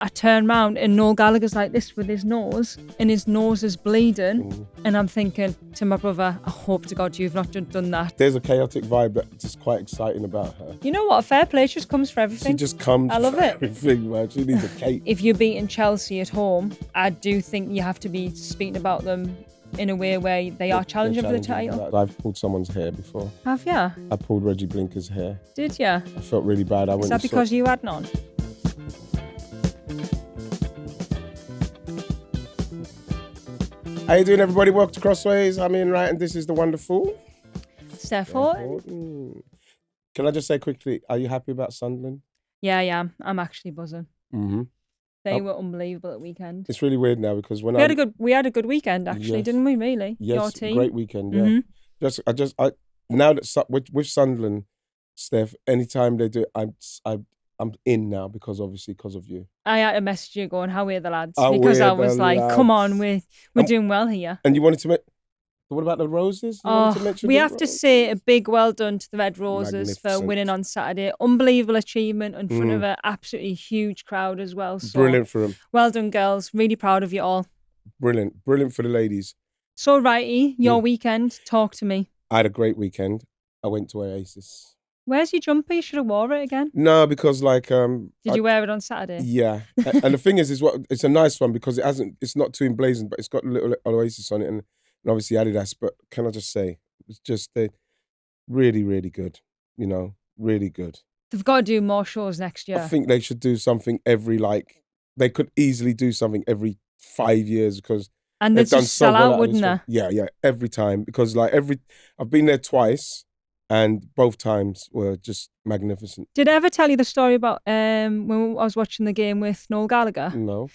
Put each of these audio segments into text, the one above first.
I turn round and Noel Gallagher's like this with his nose, and his nose is bleeding. And I'm thinking to my brother, I hope to God you've not done that. There's a chaotic vibe that's just quite exciting about her. You know what? Fair play, she just comes for everything. She just comes I love for it. everything, man. She needs a cake. If you're beating Chelsea at home, I do think you have to be speaking about them in a way where they are challenging for the title. I've pulled someone's hair before. Have ya? I pulled Reggie Blinker's hair. Did ya? I felt really bad. Is that because you had none? How you doing, everybody? Welcome to Crossways. I'm Ian Wright, and this is the wonderful Steph Houghton. Can I just say quickly, are you happy about Sunderland? Yeah, I am. I'm actually buzzing. Mm-hmm. They were unbelievable at weekend. It's really weird now because when we had a good weekend actually, Yes. didn't we? Really? Yes, Your team. great weekend. Yeah. I now that with Sunderland, Steph, anytime they do, I'm in now because of you. I had to message you going, "How are the lads?" How Because I are the was like, lads? "Come on, we're doing well here." And you wanted to make. What about the Roses? You wanted to mention We the have to Roses? say a big well done to the Red Roses for Magnificent. winning on Saturday. Unbelievable achievement in front of an absolutely huge crowd as well. So Brilliant for them. well done, girls. Really proud of you all. Brilliant for the ladies. So, Wrighty, your weekend, talk to me. I had a great weekend. I went to Oasis. Where's your jumper? You should have wore it again. No, because Did you wear it on Saturday? Yeah, and the thing is it's a nice one because it's not too emblazoned, but it's got a little Oasis on it, and obviously Adidas. But can I just say, it's just really, really good. You know, really good. They've got to do more shows next year. I think they should do something they could easily do something every 5 years because and they'd just sell out, wouldn't they? Yeah, every time because I've been there twice. And both times were just magnificent. Did I ever tell you the story about when I was watching the game with Noel Gallagher? No.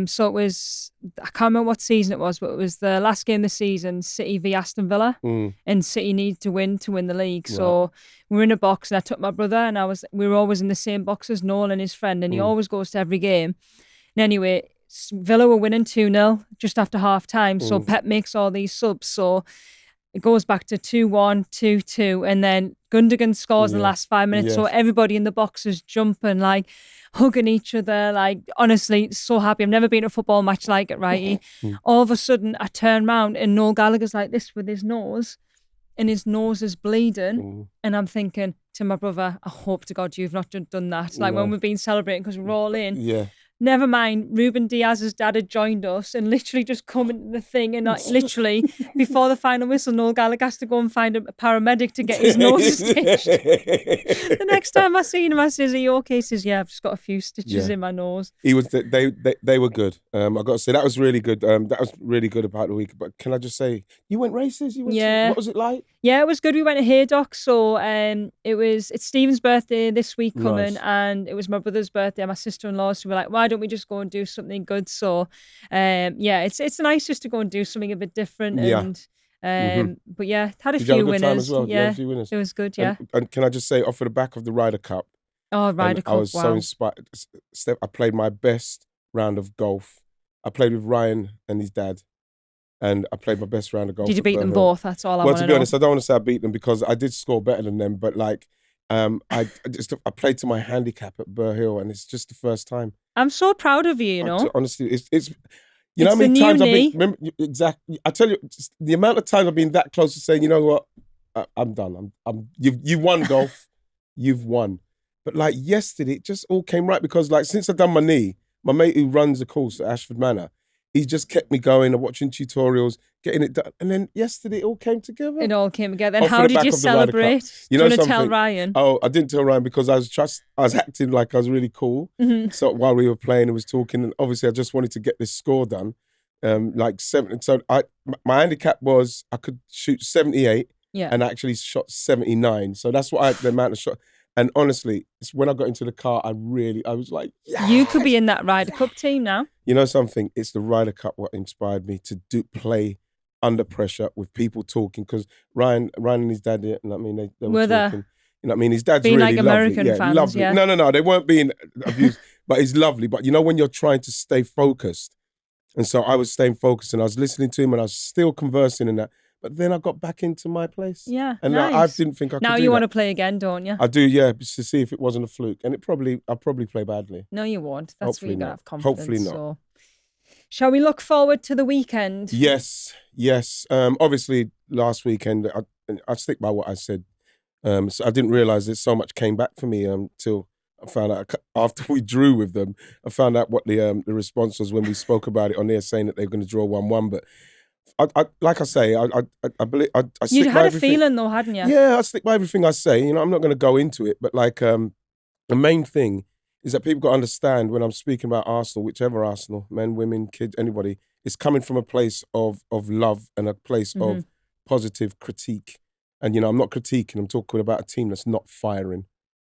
So it was, I can't remember what season it was, but it was the last game of the season, City v Aston Villa. And City needed to win the league. So we were in a box and I took my brother and we were always in the same box as Noel and his friend. And he always goes to every game. And anyway, Villa were winning 2-0 just after half time. So Pep makes all these subs. So it goes back to 2-1, 2-2, and then Gundogan scores in the last 5 minutes. Yes. So everybody in the box is jumping, like hugging each other. Like, honestly, so happy. I've never been to a football match like it, Righty. All of a sudden, I turn round and Noel Gallagher's like this with his nose, and his nose is bleeding. And I'm thinking to my brother, I hope to God you've not done that. Like when we've been celebrating because we're all in. Yeah. Never mind, Ruben Diaz's dad had joined us and literally just come into the thing and literally before the final whistle, Noel Gallagher has to go and find a paramedic to get his nose stitched. The next time I seen him, I says, "Are you okay?" He says, "Yeah, I've just got a few stitches in my nose." He was. They were good. I got to say that was really good. That was really good about the week. But can I just say, you went races? What was it like? Yeah, it was good. We went to Haydock, so it's Stephen's birthday this week coming, and it was my brother's birthday, and my sister-in-law. So we're like, why don't we just go and do something good? So, it's nice just to go and do something a bit different. And but yeah, had a Did you have few a good time winners. as well? Yeah, a few winners. It was good. Yeah. And can I just say, off of the back of the Ryder Cup? Oh, Ryder Cup! I was so inspired. Steph, I played my best round of golf. I played with Ryan and his dad. And I played my best round of golf. Did you beat them both? That's all I want to know. Well, to be honest, I don't want to say I beat them because I did score better than them. But I played to my handicap at Burr Hill, and it's just the first time. I'm so proud of you. You know, honestly, it's you know how many times I've been. Remember, exactly. I tell you, the amount of times I've been that close to saying, you know what, I'm done. You won golf, you've won. But like yesterday, it just all came right because since I've done my knee, my mate who runs the course at Ashford Manor. He just kept me going and watching tutorials, getting it done. And then yesterday it all came together. It all came together. And how did you celebrate? You know, want to tell Ryan? Oh, I didn't tell Ryan because I was acting like I was really cool. So while we were playing and was talking, and obviously I just wanted to get this score done. Like 7. So my handicap was I could shoot 78 and I actually shot 79. So that's what the amount of shot. And honestly, it's when I got into the car, I was like, yes! You could be in that Ryder Cup team now. You know something? It's the Ryder Cup what inspired me to play under pressure with people talking because Ryan and his dad, you know what I mean, they were talking. You know what I mean? His dad's being really like lovely. American fans, lovely. yeah. No, they weren't being abused, but he's lovely. But you know when you're trying to stay focused, and so I was staying focused and I was listening to him and I was still conversing and that. But then I got back into my place. Yeah, and nice. I didn't think I could do that. Now you want to play again, don't you? I do, yeah, just to see if it wasn't a fluke. And I'll probably play badly. No, you won't. That's where you're going to have confidence. Hopefully not. So. Shall we look forward to the weekend? Yes. Obviously, last weekend, I stick by what I said. So I didn't realise that so much came back for me till I found out after we drew with them. I found out what the response was when we spoke about it on there, saying that they were going to draw 1-1. But I like I say, I believe I stick by everything. You had a feeling though, hadn't you? Yeah, I stick by everything I say. I'm not going to go into it, but like the main thing is that people got to understand when I'm speaking about Arsenal, whichever Arsenal, men, women, kids, anybody, it's coming from a place of love and a place of positive critique. And, I'm not critiquing, I'm talking about a team that's not firing.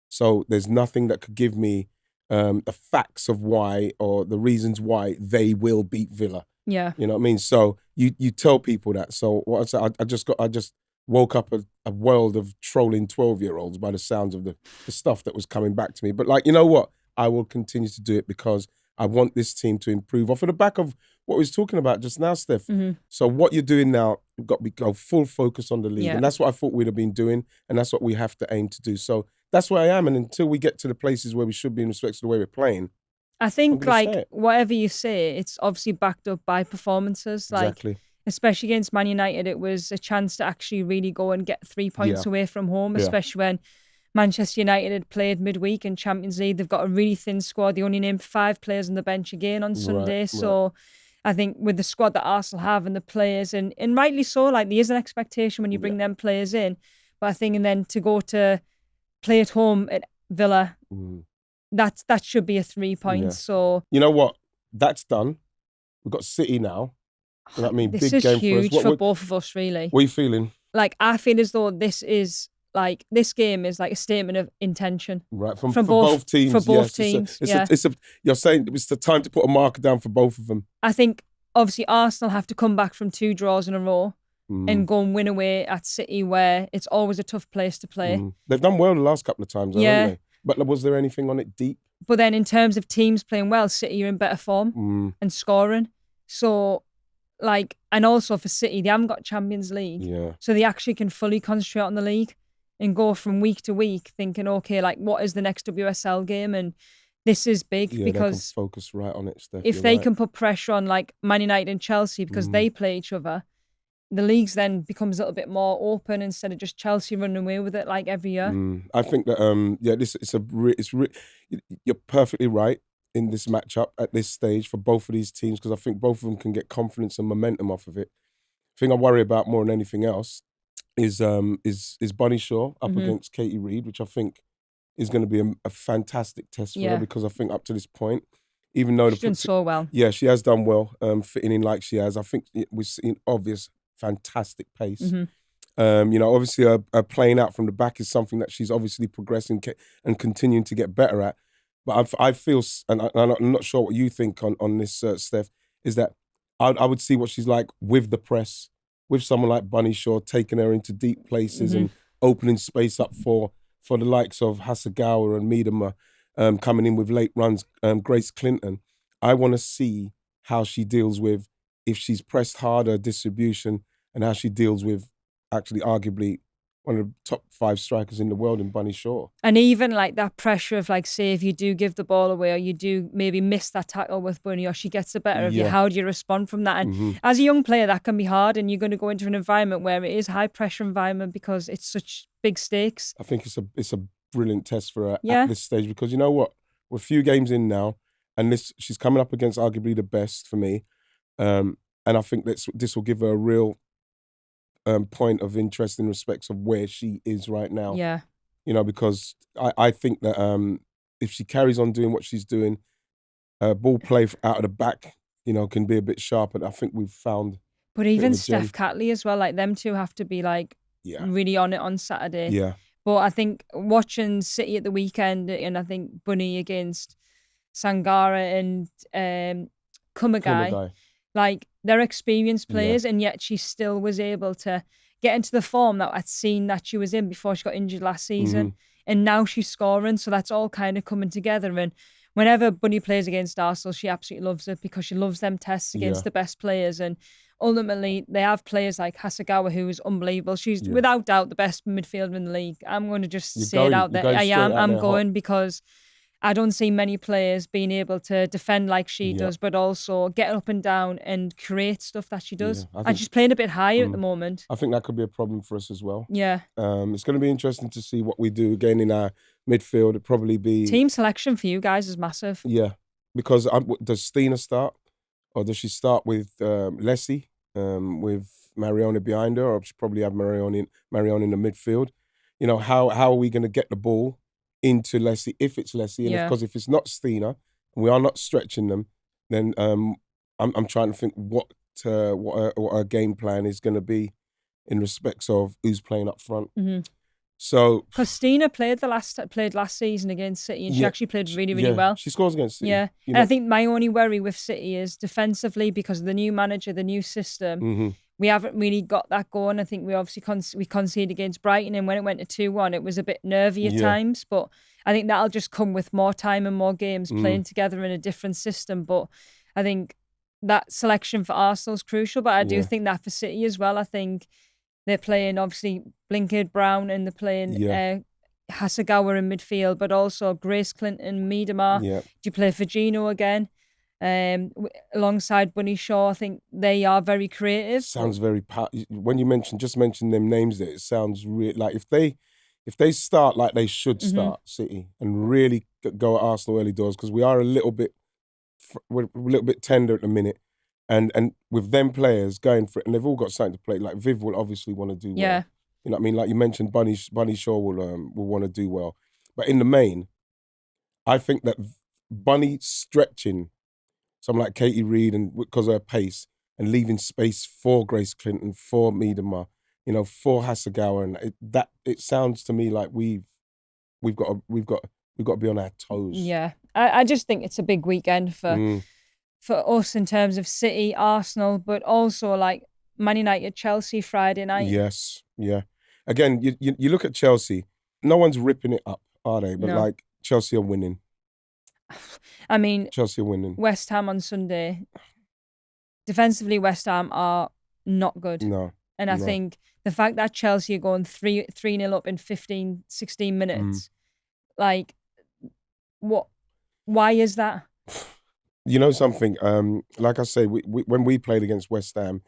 So there's nothing that could give me the facts of why or the reasons why they will beat Villa. Yeah. You know what I mean? So you tell people that. So what I said, I just woke up a world of trolling 12-year-olds by the sounds of the stuff that was coming back to me. But you know what? I will continue to do it because I want this team to improve off of the back of what we was talking about just now, Steph. So what you're doing now, you've got to go full focus on the league. And that's what I thought we'd have been doing. And that's what we have to aim to do. So that's where I am. And until we get to the places where we should be in respect to the way we're playing, I think whatever you say, it's obviously backed up by performances. Exactly. Especially against Man United, it was a chance to actually really go and get 3 points away from home, especially when Manchester United had played midweek in Champions League. They've got a really thin squad. They only named 5 players on the bench again on Sunday. So I think with the squad that Arsenal have and the players, and rightly so, there is an expectation when you bring them players in. But I think, and then to go to play at home at Villa, that should be a 3 points. Yeah. So you know what? That's done. We've got City now. You know what I mean? This big is game huge for us. for both of us, really. What are you feeling? I feel as though this is this game is a statement of intention. Right, for both teams. For both teams, you're saying it's the time to put a marker down for both of them. I think, obviously, Arsenal have to come back from 2 draws in a row and go and win away at City, where it's always a tough place to play. They've done well the last couple of times, haven't they? But was there anything on it deep? But then in terms of teams playing well, City are in better form and scoring. So, and also for City, they haven't got Champions League. Yeah. So they actually can fully concentrate on the league and go from week to week thinking, okay, what is the next WSL game? And this is big because they can focus right on it, Steph. If they can put pressure on Man United and Chelsea because they play each other, the leagues then becomes a little bit more open instead of just Chelsea running away with it every year. I think that you're perfectly right in this matchup at this stage for both of these teams because I think both of them can get confidence and momentum off of it. The thing I worry about more than anything else is Bunny Shaw up against Katie Reid, which I think is going to be a fantastic test for her because I think up to this point, even though she's done so well. Yeah, she has done well, fitting in like she has. I think we've seen obvious fantastic pace. Obviously her playing out from the back is something that she's obviously progressing and continuing to get better at. But I feel, and I'm not sure what you think on this, Steph, is that I would see what she's like with the press, with someone like Bunny Shaw taking her into deep places and opening space up for the likes of Hasegawa and Miedema coming in with late runs, Grace Clinton. I want to see how she deals with, if she's pressed harder distribution, and how she deals with actually arguably one of the top 5 strikers in the world in Bunny Shaw. And even that pressure of say if you do give the ball away or you do maybe miss that tackle with Bunny or she gets the better of you, how do you respond from that? And as a young player, that can be hard, and you're going to go into an environment where it is a high pressure environment because it's such big stakes. I think it's a brilliant test for her at this stage because you know what? We're a few games in now and she's coming up against arguably the best for me. And I think this will give her a real point of interest in respects of where she is right now. Yeah. Because I think that if she carries on doing what she's doing, ball play out of the back, can be a bit sharper. I think we've found. But even Steph Catley as well, them two have to be really on it on Saturday. Yeah. But I think watching City at the weekend, and I think Bunny against Sangara and Kumagai. They're experienced players, and yet she still was able to get into the form that I'd seen that she was in before she got injured last season. And now she's scoring, so that's all kind of coming together. And whenever Bunny plays against Arsenal, she absolutely loves it because she loves them tests against the best players. And ultimately they have players like Hasegawa, who is unbelievable. She's without doubt the best midfielder in the league. I'm going to just say it out there. I'm going because I don't see many players being able to defend like she does, but also get up and down and create stuff that she does. And she's playing a bit higher at the moment. I think that could be a problem for us as well. Yeah. It's going to be interesting to see what we do again in our midfield. It'd probably be... Team selection for you guys is massive. Yeah. Because does Stina start? Or does she start with Leslie, with Mariona behind her? Or she probably have Mariona in the midfield? You know, how are we going to get the ball into Leslie, if it's Leslie, and because if it's not Stina, and we are not stretching them, then I'm trying to think what our game plan is going to be in respects of who's playing up front. Mm-hmm. So, because Stina played last season against City, and she actually played really, really well. She scores against City. Yeah, and I think my only worry with City is defensively, because of the new manager, the new system. Mm-hmm. We haven't really got that going. I think we obviously we conceded against Brighton, and when it went to 2-1, it was a bit nervy at times. But I think that'll just come with more time and more games playing together in a different system. But I think that selection for Arsenal is crucial. But I do think that for City as well. I think they're playing obviously Blinkard, Brown, and they're playing Hasegawa in midfield, but also Grace Clinton, Miedema. Yeah. Do you play Virginia again? Alongside Bunny Shaw, I think they are very creative. Sounds very when you just mention them names there, it sounds like if they start like they should start, City, and really go at Arsenal early doors, because we are we're a little bit tender at the minute, and with them players going for it, and they've all got something to play. Like Viv will obviously want to do well. You know what I mean? Like you mentioned, Bunny Shaw will want to do well, but in the main, I think that Bunny stretching someone like Katie Reid, and because of her pace, and leaving space for Grace Clinton, for Miedema, you know, for Hasegawa, and it sounds to me like we've got to be on our toes. Yeah, I just think it's a big weekend for us in terms of City, Arsenal, but also like Man United, Chelsea Friday night. Yes, yeah. Again, you look at Chelsea. No one's ripping it up, are they? But like Chelsea are winning. I mean, Chelsea are winning. West Ham on Sunday. Defensively, West Ham are not good. No. And I think the fact that Chelsea are going 3-0 up in 15, 16 minutes, like, why is that? You know something? Like I say, when we played against West Ham,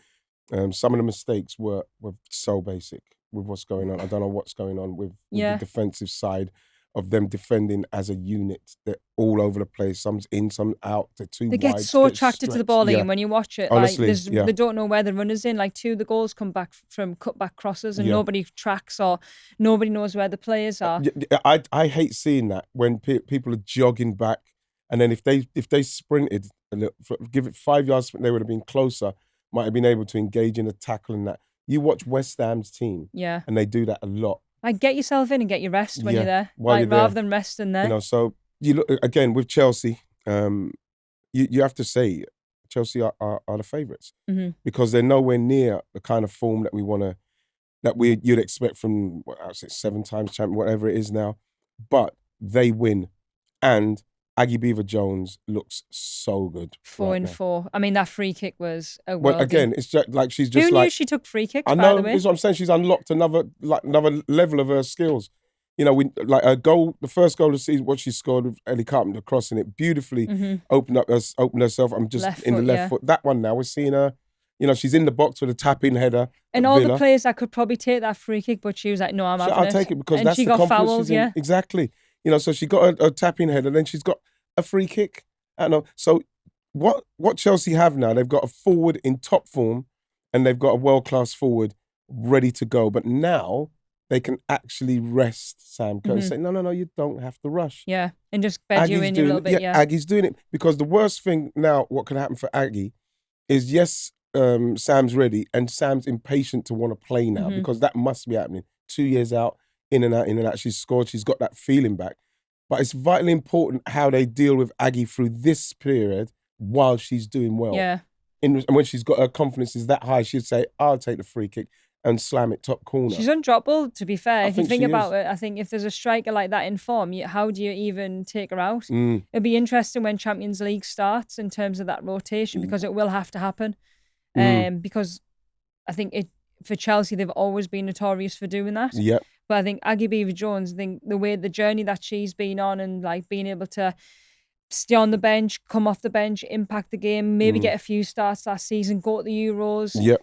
some of the mistakes were so basic with what's going on. I don't know what's going on with the defensive side of them defending as a unit. They're all over the place. Some's in, some out. They're too wide. They get so attracted to the ball, Ian, when you watch it. Honestly, they don't know where the runner's in. Like 2 of the goals come back from cutback crosses, and nobody tracks, or nobody knows where the players are. I hate seeing that when people are jogging back, and then if they sprinted, give it 5 yards, they would have been closer, might have been able to engage in a tackle and that. You watch West Ham's team, and they do that a lot. Like, get yourself in and get your rest when you're there, rather than resting there. You know, so you look again with Chelsea. You have to say Chelsea are the favourites because they're nowhere near the kind of form that you'd expect from I would say 7 times champion, whatever it is now. But they win, and Aggie Beever-Jones looks so good. 4-4. I mean, that free kick was a worldie. Well, again, it's just like she's just Who like... knew she took free kicks, I know, by the way? that's what I'm saying. She's unlocked another level of her skills. You know, her goal, the first goal of the season, what she scored with Ellie Carpenter crossing it beautifully, opened herself. I'm just left in the left foot. That one now, we're seeing her, you know, she's in the box with a tap-in header. And all the players that could probably take that free kick, but she was like, no, I'm having it. I'll take it because that's the confidence she's in. Exactly. You know, so she got a tap-in header, then she's got a free kick. I don't know. So what Chelsea have now, they've got a forward in top form, and they've got a world-class forward ready to go. But now they can actually rest Sam Kerr and say, no, you don't have to rush. Yeah, and just bed you in a little bit, Aggie's doing it. Because the worst thing now, what can happen for Aggie is, yes, Sam's ready, and Sam's impatient to want to play now because that must be happening. 2 years out, in and out. She's scored. She's got that feeling back. But it's vitally important how they deal with Aggie through this period while she's doing well. Yeah. And when she's got her confidence is that high, she'd say, I'll take the free kick and slam it top corner. She's undroppable, to be fair. If you think about it, I think if there's a striker like that in form, how do you even take her out? It'd be interesting when Champions League starts in terms of that rotation because it will have to happen. because I think for Chelsea, they've always been notorious for doing that. Yep. But I think Aggie Beever-Jones, I think the journey that she's been on and like being able to stay on the bench, come off the bench, impact the game, maybe get a few starts last season, go to the Euros. Yep.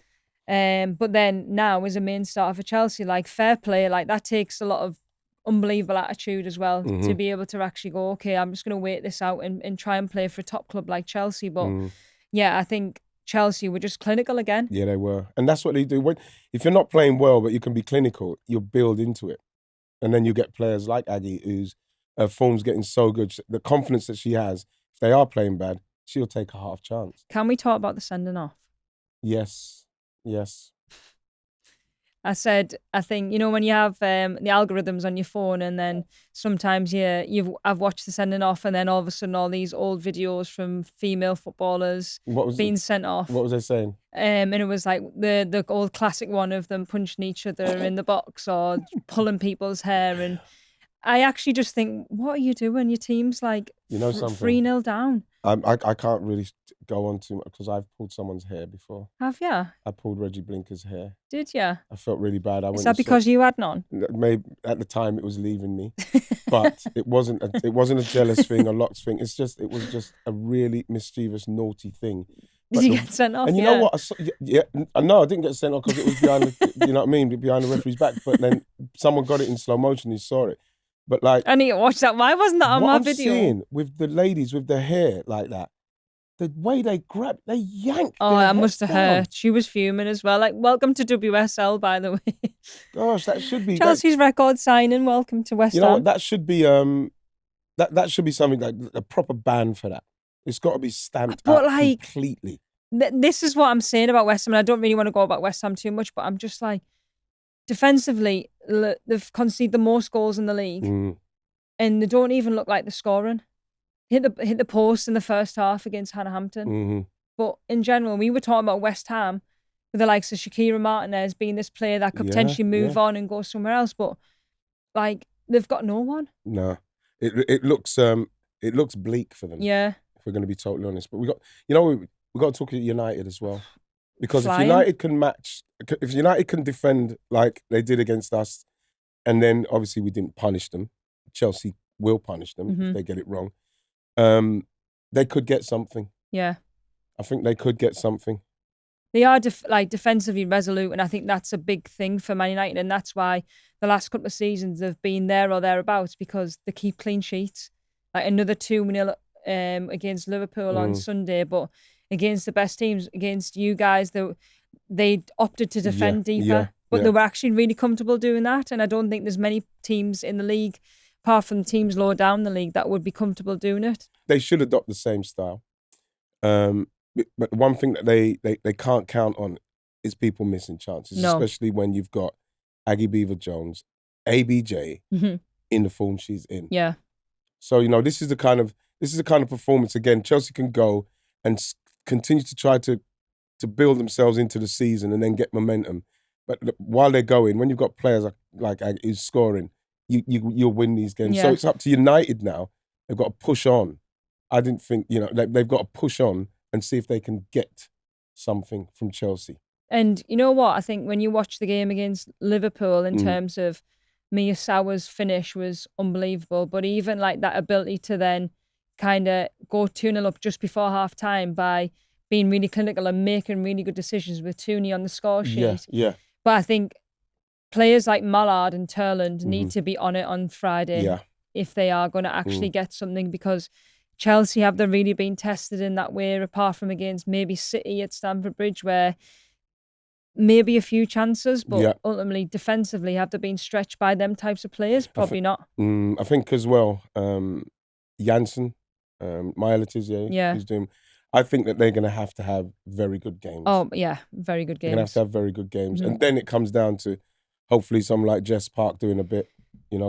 But then now as a main starter for Chelsea, like fair play, like that takes a lot of unbelievable attitude as well to be able to actually go, okay, I'm just going to wait this out and try and play for a top club like Chelsea. But yeah, I think Chelsea were just clinical again. Yeah, they were. And that's what they do. If you're not playing well, but you can be clinical, you'll build into it. And then you get players like Aggie, whose form's getting so good. The confidence that she has, if they are playing bad, she'll take a half chance. Can we talk about the sending off? Yes. I think, you know, when you have the algorithms on your phone and then sometimes I've watched the sending off and then all of a sudden all these old videos from female footballers being sent off. What was they saying? And it was like the old classic one of them punching each other in the box or pulling people's hair. And I actually just think, what are you doing? Your team's like 3-0 down. I can't really go on too much because I've pulled someone's hair before. Have you? I pulled Reggie Blinker's hair. Did you? I felt really bad. Is that because you had none? Maybe at the time it was leaving me, but it wasn't a jealous thing, a locks thing. It was just a really mischievous, naughty thing. Did you get sent off? And you know what? No, I didn't get sent off because it was behind the, you know what I mean, behind the referee's back. But then someone got it in slow motion. He saw it. But like, I need to watch that. Why wasn't that on my video? What I'm seeing with the ladies with their hair like that, the way they grab, they yank. Oh, that must have hurt. She was fuming as well. Like, welcome to WSL, by the way. Gosh, that should be Chelsea's record signing. Welcome to West Ham. You know what? That should be that should be something like a proper ban for that. It's got to be stamped out completely. This is what I'm saying about West Ham. And I don't really want to go about West Ham too much, but I'm just like, defensively, they've conceded the most goals in the league, and they don't even look like they're scoring. Hit the post in the first half against Houghton. But in general, we were talking about West Ham with the likes of Shakira Martinez being this player that could potentially move on and go somewhere else. But like, they've got no one. No, it looks bleak for them. Yeah, if we're going to be totally honest. But we got to talk about United as well. Because if United can defend like they did against us, and then obviously we didn't punish them, Chelsea will punish them if they get it wrong. They could get something. Yeah. I think they could get something. They are defensively resolute, and I think that's a big thing for Man United, and that's why the last couple of seasons have been there or thereabouts, because they keep clean sheets. Like another 2-0 against Liverpool on Sunday, but against the best teams, against you guys, they opted to defend deeper. But they were actually really comfortable doing that. And I don't think there's many teams in the league, apart from teams lower down the league, that would be comfortable doing it. They should adopt the same style. But one thing that they can't count on is people missing chances, especially when you've got Aggie Beever-Jones, ABJ, in the form she's in. Yeah. So, you know, this is the kind of performance, again, Chelsea can go and continue to try to build themselves into the season and then get momentum. But while they're going, when you've got players like who's scoring, you'll win these games. Yeah. So it's up to United now. They've got to push on. I didn't think, they've got to push on and see if they can get something from Chelsea. And you know what? I think when you watch the game against Liverpool, in terms of Mia Sauer's finish was unbelievable. But even like that ability to then kind of go 2-0 up just before half time by being really clinical and making really good decisions with Tooney on the score sheet. Yeah. But I think players like Mallard and Turland need to be on it on Friday if they are going to actually get something, because Chelsea have they really been tested in that way, apart from against maybe City at Stamford Bridge, where maybe a few chances, but ultimately defensively, have they been stretched by them types of players? Probably not. I think as well, Janssen, Maya Letizia, who's doing. I think that they're going to have very good games. Oh yeah, very good games. They're going to have very good games, and then it comes down to hopefully someone like Jess Park doing a bit,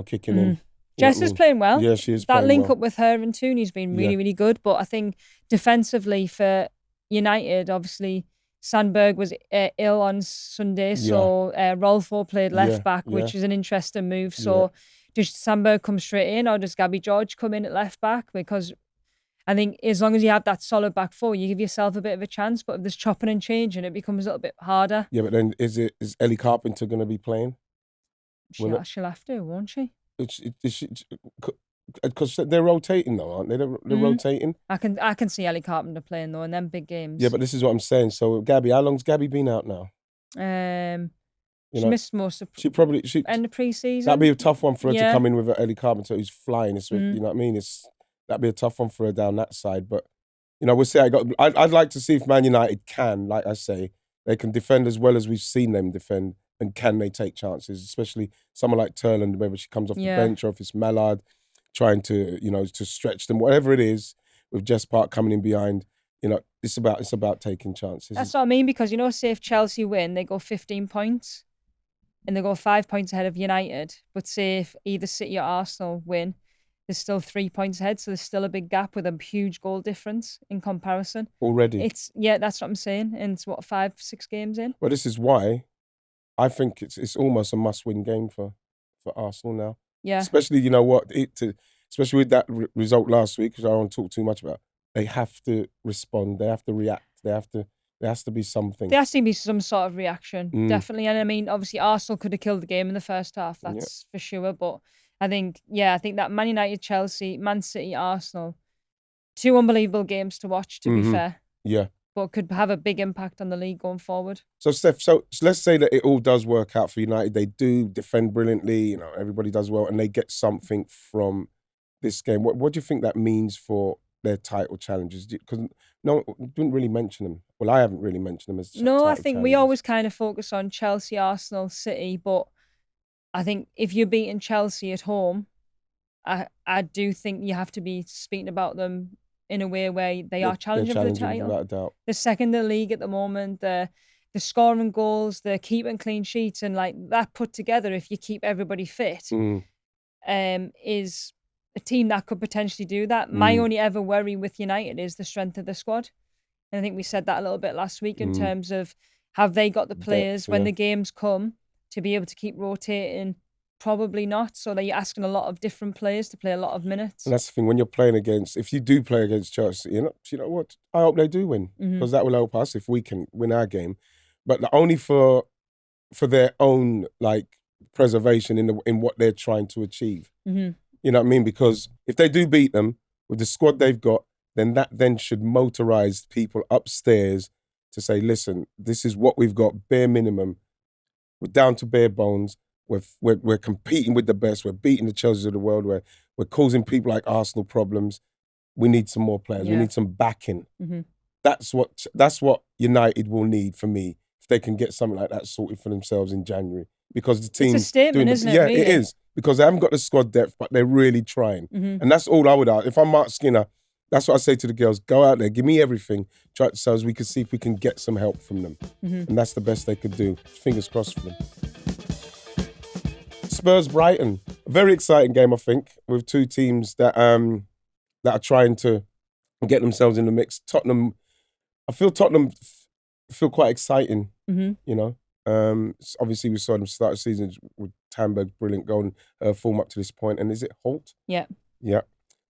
kicking in. Jess is playing well. Yeah, she is. That link up with her and Tooney's been really, really good. But I think defensively for United, obviously Sandberg was ill on Sunday, so Rolfo played left back, which is an interesting move. So does Sandberg come straight in, or does Gabby George come in at left back? Because I think as long as you have that solid back four, you give yourself a bit of a chance. But if there's chopping and changing, it becomes a little bit harder. Yeah, but then is Ellie Carpenter going to be playing? She'll have to, won't she? Because they're rotating though, aren't they? They're rotating. I can see Ellie Carpenter playing though in them big games. Yeah, but this is what I'm saying. So Gabby, how long's Gabby been out now? She missed most of end of pre-season. That'd be a tough one for her to come in with Ellie Carpenter who's flying. You know what I mean? That'd be a tough one for her down that side. But we'll see. I'd like to see if Man United can, like I say, they can defend as well as we've seen them defend, and can they take chances, especially someone like Turland, whether she comes off the bench or if it's Mallard trying to to stretch them, whatever it is, with Jess Park coming in behind. It's about taking chances. That's what I mean, because say if Chelsea win, they go 15 points. And they go 5 points ahead of United. But say if either City or Arsenal win, there's still 3 points ahead. So there's still a big gap with a huge goal difference in comparison. Already? That's what I'm saying. And it's 5-6 games in? Well, this is why I think it's almost a must-win game for Arsenal now. Yeah. Especially, especially with that result last week, which I don't talk too much about. They have to respond. They have to react. There has to be something. There has to be some sort of reaction, definitely. And I mean, obviously, Arsenal could have killed the game in the first half. That's for sure. But I think that Man United, Chelsea, Man City, Arsenal, 2 unbelievable games to watch, to be fair. Yeah. But could have a big impact on the league going forward. So, Steph, so let's say that it all does work out for United. They do defend brilliantly. Everybody does well, and they get something from this game. What do you think that means for their title challenges? Because no, didn't really mention them. Well, I haven't really mentioned them as no. I think we always kind of focus on Chelsea, Arsenal, City, but I think if you're beating Chelsea at home, I do think you have to be speaking about them in a way where they are challenging for the title. Without a doubt. They're second in the league at the moment. They're scoring goals, they're keeping clean sheets, and like that put together, if you keep everybody fit, is a team that could potentially do that. My only ever worry with United is the strength of the squad. And I think we said that a little bit last week in terms of, have they got the players when the games come to be able to keep rotating? Probably not. So that you're asking a lot of different players to play a lot of minutes. And that's the thing, when you're playing against, if you do play against Chelsea, you know what? I hope they do win, because that will help us if we can win our game. But only for their own preservation in what they're trying to achieve. You know what I mean? Because if they do beat them with the squad they've got, then that should motorize people upstairs to say, listen, this is what we've got, bare minimum. We're down to bare bones. We're competing with the best. We're beating the Chelseas of the world. We're causing people like Arsenal problems. We need some more players. We need some backing. That's what United will need, for me, if they can get something like that sorted for themselves in January. Because the team, it's a statement, isn't it? Yeah, really? It is, because they haven't got the squad depth, but they're really trying. And that's all I would ask. If I'm Mark Skinner, that's what I say to the girls: go out there, give me everything, try so as we can see if we can get some help from them. And that's the best they could do. Fingers crossed for them. Spurs Brighton, a very exciting game, I think, with two teams that are trying to get themselves in the mix. Tottenham, I feel Tottenham feel quite exciting. Obviously we saw them start the season with Tandberg, brilliant goal, form up to this point. And is it Holt? Yeah.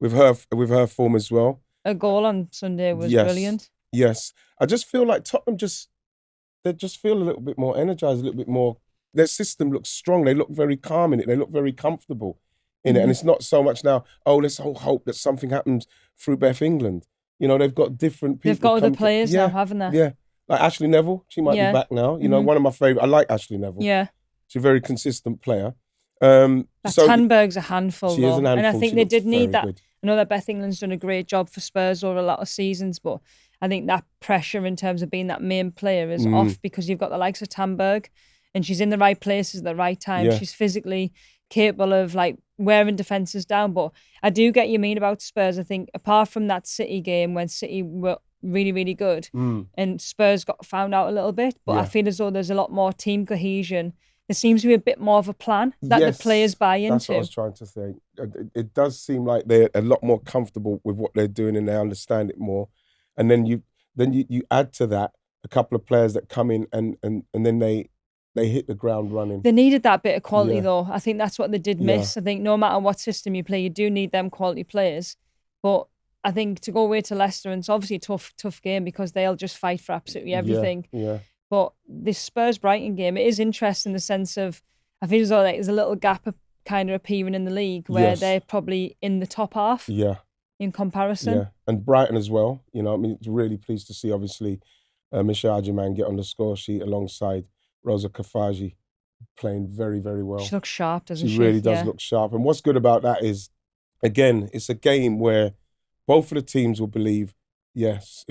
With her form as well. A goal on Sunday was brilliant. Yes. I just feel like Tottenham they just feel a little bit more energized, a little bit more. Their system looks strong. They look very calm in it. They look very comfortable in it. And it's not so much now, let's all hope that something happens through Beth England. They've got different people. They've got other players now, haven't they? Yeah. Like Ashley Neville, she might be back now. One of my favourite. I like Ashley Neville. Yeah. She's a very consistent player. Tandberg's a handful, she is an handful. And I think they did need that. Good. I know that Beth England's done a great job for Spurs over a lot of seasons, but I think that pressure in terms of being that main player is off, because you've got the likes of Tandberg, and she's in the right places at the right time. Yeah. She's physically capable of wearing defences down. But I do get you mean about Spurs. I think apart from that City game when City were really, really good and Spurs got found out a little bit, but I feel as though there's a lot more team cohesion. There seems to be a bit more of a plan that the players buy into. That's what I was trying to say. It does seem like they're a lot more comfortable with what they're doing and they understand it more. And then you add to that a couple of players that come in and then they hit the ground running. They needed that bit of quality though. I think that's what they did miss. I think no matter what system you play, you do need them quality players. But I think to go away to Leicester, and it's obviously a tough game because they'll just fight for absolutely everything. Yeah. But this Spurs-Brighton game, it is interesting in the sense of, I feel as though like, there's a little gap of kind of appearing in the league where they're probably in the top half. Yeah. In comparison. Yeah. And Brighton as well. You know, I mean, it's really pleased to see, obviously, Michelle Adjiman get on the score sheet alongside Rosa Kafaji, playing very, very well. She looks sharp, doesn't she? She really does look sharp. And what's good about that is, again, it's a game where both of the teams will believe, yes,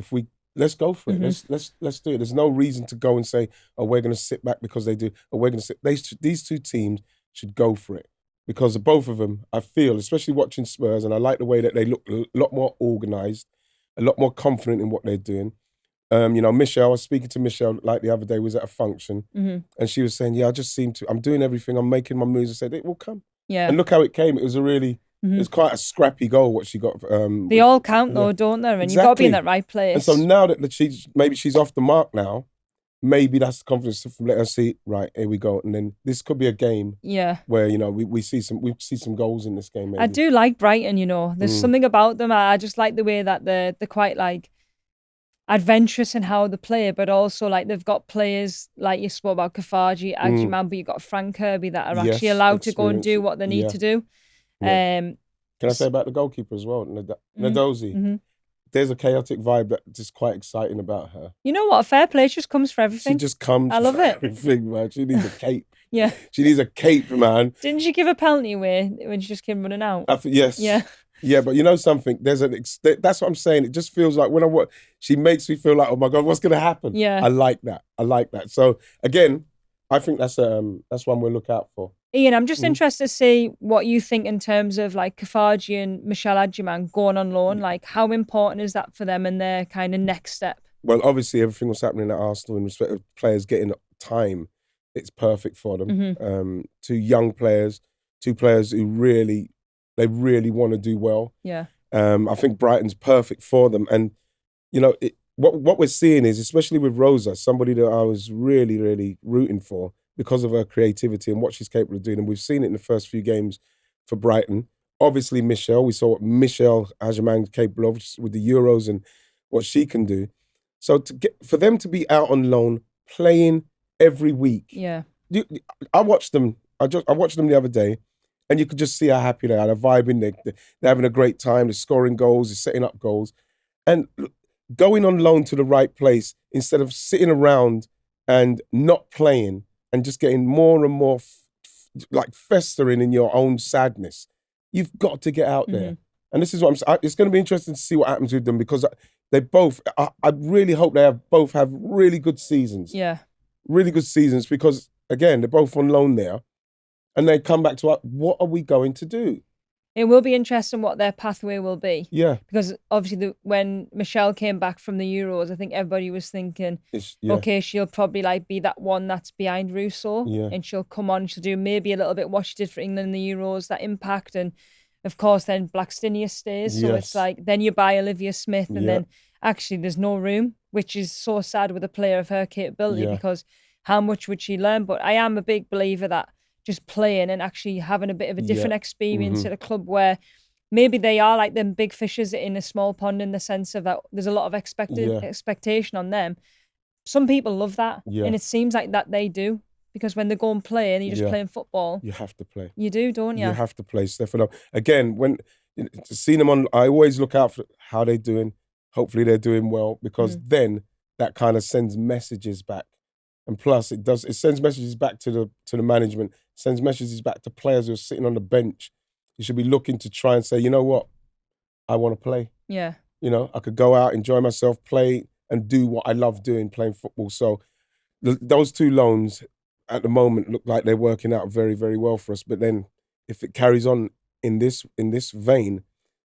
let's go for it. Let's do it. There's no reason to go and say, oh, we're going to sit back because they do, or we're going to sit. These two teams should go for it because both of them, I feel, especially watching Spurs, and I like the way that they look a lot more organised, a lot more confident in what they're doing. You know, Michelle, I was speaking to Michelle like the other day, was at a function, and she was saying, yeah, I'm doing everything, I'm making my moves. I said, it will come. Yeah. And look how it came. It was it's quite a scrappy goal, what she got. They all count though, don't they? And you've got to be in that right place. And so now that she's off the mark now, maybe that's the confidence to let her see, right, here we go. And then this could be a game where, you know, we see some goals in this game. Maybe. I do like Brighton, you know. There's something about them. I just like the way that they're quite like adventurous in how they play, but also like they've got players like you spoke about Kafaji, Adjiman, but you've got Frank Kirby that are actually allowed to go and do what they need to do. Yeah. Can I say about the goalkeeper as well, Nadozi? There's a chaotic vibe that's just quite exciting about her. You know what? A fair play just comes for everything. She just comes. I love for it. Everything, man. She needs a cape. Yeah. She needs a cape, man. Didn't she give a penalty away when she just came running out? Yes. Yeah. Yeah, but you know something? That's what I'm saying. It just feels like when I watch, she makes me feel like, oh my God, what's going to happen? Yeah. I like that. So again, I think that's one we'll look out for. Ian, I'm just interested to see what you think in terms of like Kafaji and Michelle Adjiman going on loan. Like, how important is that for them and their kind of next step? Well, obviously, everything was happening at Arsenal in respect of players getting time. It's perfect for them. Two young players, two players who really want to do well. Yeah. I think Brighton's perfect for them. And, you know, what we're seeing is, especially with Rosa, somebody that I was really, really rooting for, because of her creativity and what she's capable of doing. And we've seen it in the first few games for Brighton. Obviously, Michelle, we saw what Michelle Adjiman is capable of with the Euros and what she can do. So for them to be out on loan, playing every week. Yeah. I watched them. I watched them the other day, and you could just see how happy they are. They're vibing. They're having a great time. They're scoring goals. They're setting up goals. And going on loan to the right place instead of sitting around and not playing, and just getting more and more like festering in your own sadness. You've got to get out there. And this is what I'm saying. It's going to be interesting to see what happens with them because they both, I really hope they both have really good seasons. Yeah. Really good seasons because, again, they're both on loan there. And they come back to, what are we going to do? It will be interesting what their pathway will be. Yeah. Because obviously when Michelle came back from the Euros, I think everybody was thinking, okay, she'll probably like be that one that's behind Russo. Yeah. And she'll come on, she'll do maybe a little bit what she did for England in the Euros, that impact. And of course, then Blackstenius stays. So it's like, then you buy Olivia Smith and then actually there's no room, which is so sad with a player of her capability because how much would she learn? But I am a big believer that just playing and actually having a bit of a different experience at a club where maybe they are like them big fishes in a small pond in the sense of that there's a lot of expectation on them. Some people love that. Yeah. And it seems like that they do because when they go and play and you're just playing football. You have to play. You do, don't you? You have to play, Stefano. Again, when seeing them on, I always look out for how they're doing. Hopefully they're doing well because then that kind of sends messages back. And plus, it sends messages back to the management, sends messages back to players who are sitting on the bench. You should be looking to try and say, you know what, I want to play. Yeah. You know, I could go out, enjoy myself, play, and do what I love doing, playing football. So those two loans at the moment look like they're working out very, very well for us. But then if it carries on in this vein,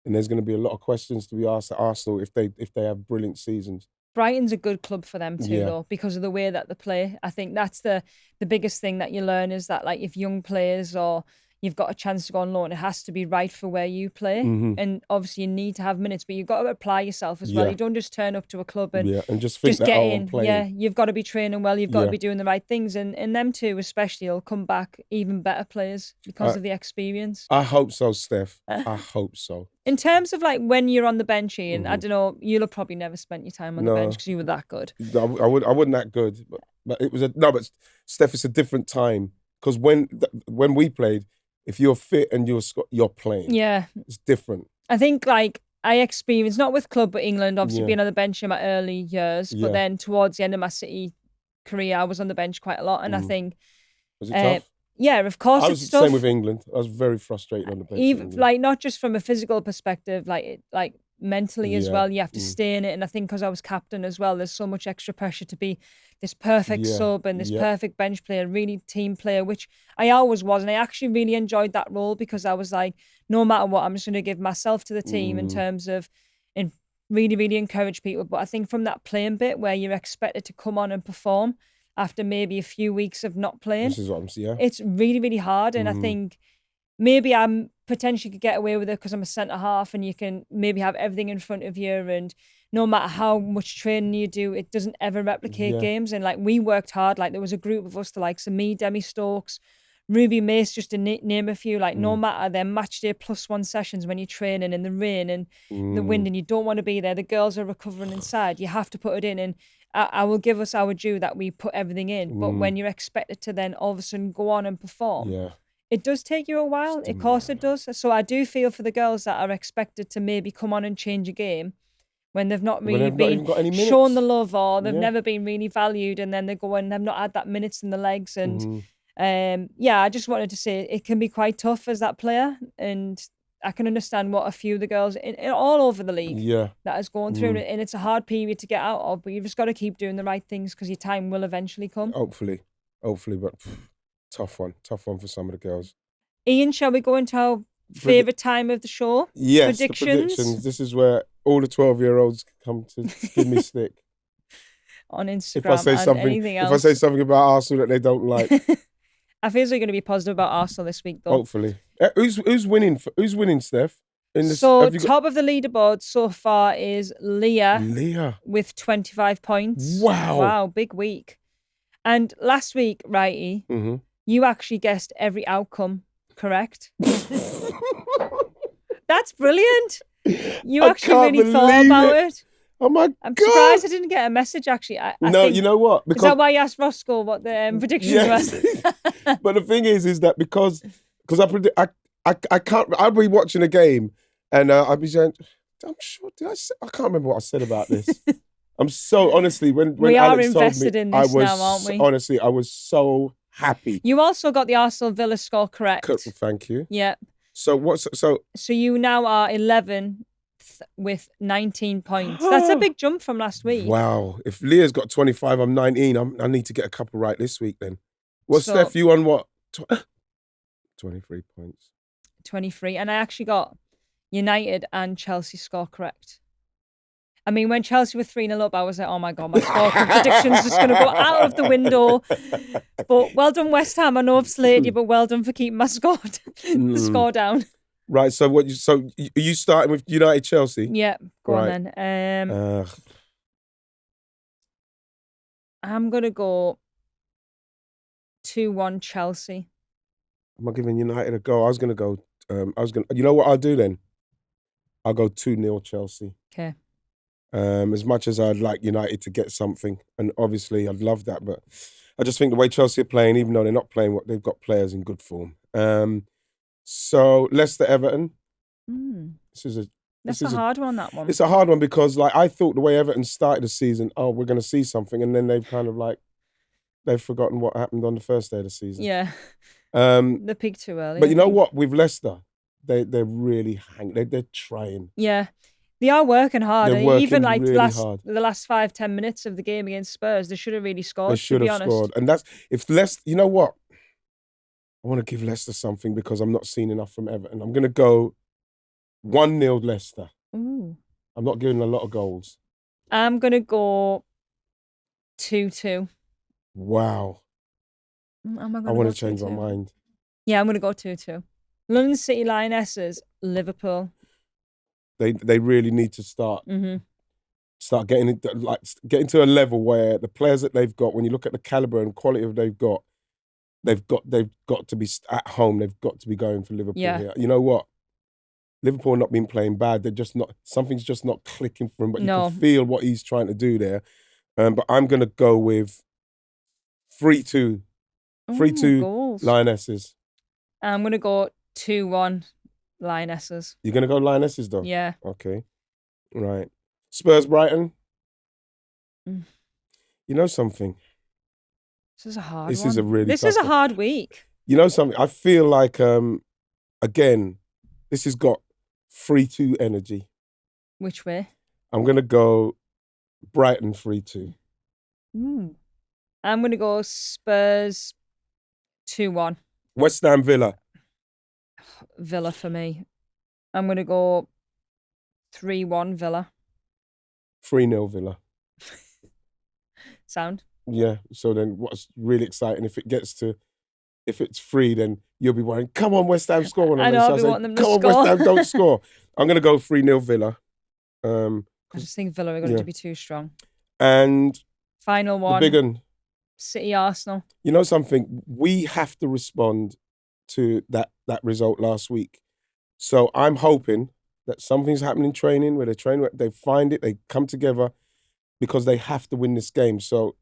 then there's going to be a lot of questions to be asked at Arsenal if they have brilliant seasons. Brighton's a good club for them too, though, because of the way that they play. I think that's the biggest thing that you learn is that, like, if young players or you've got a chance to go on loan. It has to be right for where you play. And obviously you need to have minutes, but you've got to apply yourself as well. You don't just turn up to a club and just think that, get I'm in. playing. Yeah, you've got to be training well. You've got to be doing the right things. And them two especially will come back even better players because of the experience. I hope so, Steph. I hope so. In terms of like when you're on the bench, Ian, I don't know, you'll have probably never spent your time on the bench because you were that good. No, I wasn't that good. But it was but Steph, it's a different time. Because when we played, if you're fit and you're playing, it's different. I think like I experienced, not with club, but England, obviously being on the bench in my early years. But then towards the end of my City career, I was on the bench quite a lot. And I think... Was it tough? Yeah, of course I was the same with England. I was very frustrated on the bench. Even like not just from a physical perspective, like mentally as well. You have to stay in it. And I think because I was captain as well, there's so much extra pressure to be this perfect sub and this perfect bench player, really team player, which I always was. And I actually really enjoyed that role because I was like, no matter what, I'm just going to give myself to the team in terms of and really, really encourage people. But I think from that playing bit where you're expected to come on and perform after maybe a few weeks of not playing, this is what I'm saying. It's really, really hard. And I think maybe I'm potentially could get away with it because I'm a centre half and you can maybe have everything in front of you, and no matter how much training you do, it doesn't ever replicate games. And like we worked hard. Like there was a group of us, the likes of me, Demi Stokes, Ruby Mace, just to name a few. Like no matter their match day +1 sessions when you're training in the rain and the wind and you don't want to be there, the girls are recovering inside. You have to put it in, and I will give us our due that we put everything in. But when you're expected to then all of a sudden go on and perform, it does take you a while. Of course it does. So I do feel for the girls that are expected to maybe come on and change a game when they've not really been shown the love, or they've never been really valued, and then they go and they've not had that minutes in the legs. And I just wanted to say it can be quite tough as that player, and I can understand what a few of the girls in all over the league that is going through it, and it's a hard period to get out of, but you've just got to keep doing the right things because your time will eventually come. Hopefully, but tough one for some of the girls. Ian, shall we go into our favourite time of the show? Yes, predictions. This is where all the 12-year-olds come to give me stick. On Instagram and anything else. If I say something about Arsenal that they don't like. I feel like you're going to be positive about Arsenal this week, though. Hopefully. Who's winning, Steph? Top of the leaderboard so far is Leah. With 25 points. Wow, big week. And last week, Wrighty, you actually guessed every outcome correct. That's brilliant. You actually really thought about it. Oh my God. I'm surprised I didn't get a message, actually. I think, you know what? Is that why you asked Roscoe what the prediction was? But the thing is that because I can't, I'll be watching a game and I'll be saying, I'm sure, I can't remember what I said about this. I'm so, honestly, when we Alex are invested told me, in this now, aren't we? Honestly, I was so happy. You also got the Arsenal Villa score correct. Thank you. Yeah. So you now are 11th with 19 points. That's a big jump from last week. Wow. If Leah's got 25, I'm 19. I need to get a couple right this week then. Steph, you on what? 23 points. 23. And I actually got United and Chelsea score correct. I mean, when Chelsea were 3-0 up, I was like, oh my God, my score prediction's just going to go out of the window. But well done, West Ham. I know I've slayed you, but well done for keeping my score, the score down. Right, so are you starting with United Chelsea? Yeah, go on then. I'm going to go 2-1 Chelsea. I'm not giving United a go. You know what I'll do then? I'll go 2-0 Chelsea. Okay. As much as I'd like United to get something, and obviously I'd love that, but I just think the way Chelsea are playing, even though they're not playing what they've got players in good form. So Leicester Everton. That's a hard one, that one. It's a hard one because I thought the way Everton started the season, we're going to see something, and then they've kind of they've forgotten what happened on the first day of the season. Yeah. They peaked too early. But you know what? With Leicester, they're really they're trying. Yeah. They are working hard. They're working even really hard. The last 5-10 minutes of the game against Spurs, they should have really scored. They should have scored. And that's if Leicester. You know what? I want to give Leicester something because I'm not seeing enough from Everton. I'm going to go 1-0 Leicester. Ooh. I'm not giving a lot of goals. I'm going to go 2-2. Wow. I want to change my mind. Yeah, I'm going to go 2-2. London City Lionesses, Liverpool. They really need to start getting to a level where the players that they've got, when you look at the caliber and quality of they've got to be at home. They've got to be going for Liverpool here. You know what? Liverpool not been playing bad. They're just not. Something's just not clicking for him. But you can feel what he's trying to do there. But I'm going to go with 3-2. 3-2 Lionesses. I'm going to go 2-1 Lionesses. You're going to go Lionesses though? Yeah. Okay. Right. Spurs Brighton. You know something? This is a hard one. This is a really This is a hard week. You know something? I feel like, again, this has got 3-2 energy. Which way? I'm going to go Brighton 3-2. I'm going to go Spurs 2-1. West Ham Villa. Villa for me. I'm going to go 3-1 Villa. 3-0 Villa. Sound? Yeah. So then what's really exciting, if it's 3, then you'll be worrying, come on, West Ham, score one. I know, I'll be wanting them to score. Come on, West Ham, don't score. I'm going to go 3-0 Villa. I just think Villa are going to be too strong. And final one. The big one. City Arsenal. You know something? We have to respond to that result last week. So I'm hoping that something's happening in training, where they find it, they come together, because they have to win this game. So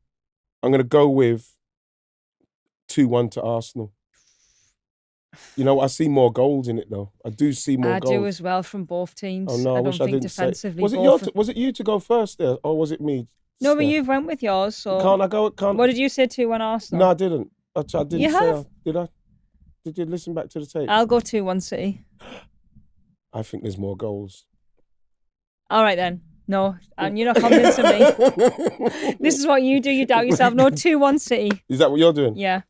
I'm going to go with 2-1 to Arsenal. You know, I see more goals in it though. I do see more goals. I do as well from both teams. Oh no, I wish I didn't defensively. Was it you to go first there, or was it me? No, but you've went with yours. So can't I go? What did you say? 2-1 Arsenal? No, I didn't. I didn't you say. Have? Did I? Did you listen back to the tape? I'll go 2-1 City. I think there's more goals. All right then. No, and you're not convincing me. This is what you do. You doubt yourself. No, 2-1 City. Is that what you're doing? Yeah.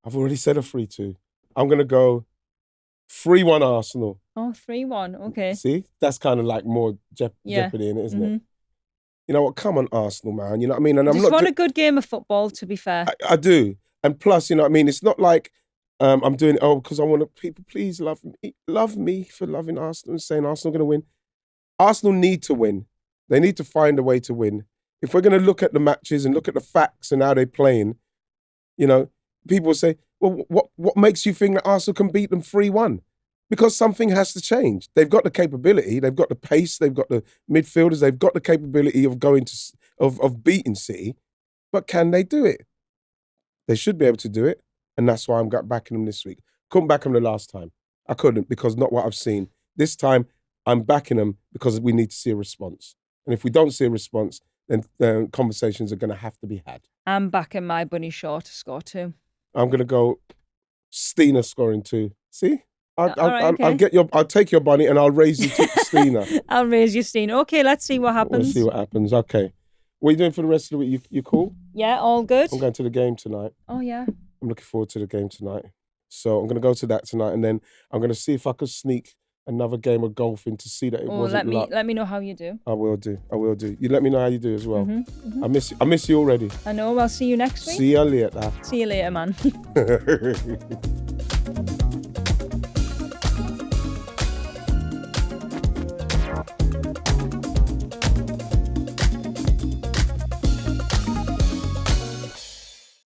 I've already said a 3-2. I'm going to go 3-1 Arsenal. Oh, 3-1. Okay. See? That's kind of like more jeopardy in it, isn't it? You know what? Come on, Arsenal, man. You know what I mean? And I just want a good game of football, to be fair. I do. And plus, you know what I mean? It's not like I'm doing it, because I want people, please love me for loving Arsenal and saying Arsenal are going to win. Arsenal need to win. They need to find a way to win. If we're going to look at the matches and look at the facts and how they're playing, you know, people say, well, what makes you think that Arsenal can beat them 3-1? Because something has to change. They've got the capability, they've got the pace, they've got the midfielders, they've got the capability of of beating City, but can they do it? They should be able to do it, and that's why I'm backing them this week. Couldn't back them the last time. I couldn't, because not what I've seen. This time, I'm backing them because we need to see a response. And if we don't see a response, then conversations are going to have to be had. I'm backing my bunny Shaw to score 2. I'm going to go Stina scoring 2. See? Okay. I'll take your bunny and I'll raise you to Stina. I'll raise you, Stina. Okay, let's see what happens. We'll see what happens. Okay. What are you doing for the rest of the week? You cool? Yeah, all good. I'm going to the game tonight. Oh, yeah. I'm looking forward to the game tonight. So I'm going to go to that tonight, and then I'm going to see if I could sneak another game of golf in to see that it wasn't luck. Let me know how you do. I will do. You let me know how you do as well. I miss you already. I know. I'll see you next week. See you later. See you later, man.